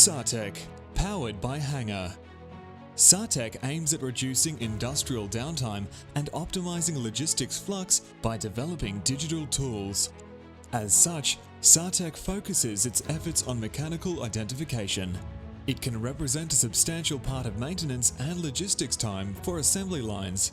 Pzartech, powered by Hangar. Pzartech aims at reducing industrial downtime and optimizing logistics flux by developing digital tools. As such, Pzartech focuses its efforts on mechanical identification. It can represent a substantial part of maintenance and logistics time for assembly lines.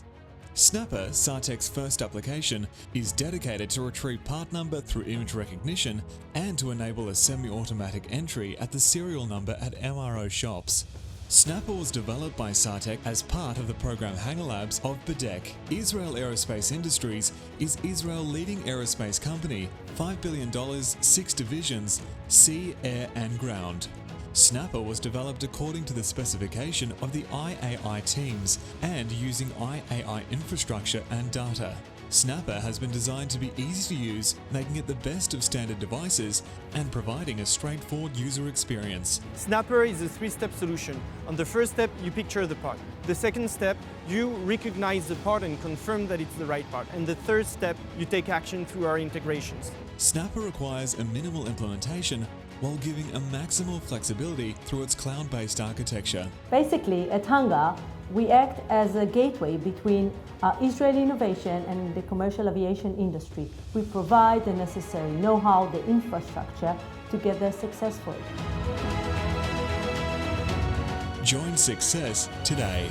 Snapper, Pzartech's first application, is dedicated to retrieve part number through image recognition and to enable a semi-automatic entry at the serial number at MRO shops. Snapper was developed by Pzartech as part of the program Hangar Labs of Bedek. Israel Aerospace Industries is Israel's leading aerospace company, $5 billion, 6 divisions, sea, air and ground. Snapper was developed according to the specification of the IAI teams and using IAI infrastructure and data. Snapper has been designed to be easy to use, making it the best of standard devices and providing a straightforward user experience. Snapper is a 3-step solution. On the first step, you picture the part. The second step, you recognize the part and confirm that it's the right part. And the third step, you take action through our integrations. Snapper requires a minimal implementation while giving a maximal flexibility through its cloud-based architecture. Basically, at Hangar, we act as a gateway between Israeli innovation and the commercial aviation industry. We provide the necessary know-how, the infrastructure to get there successfully. Join success today.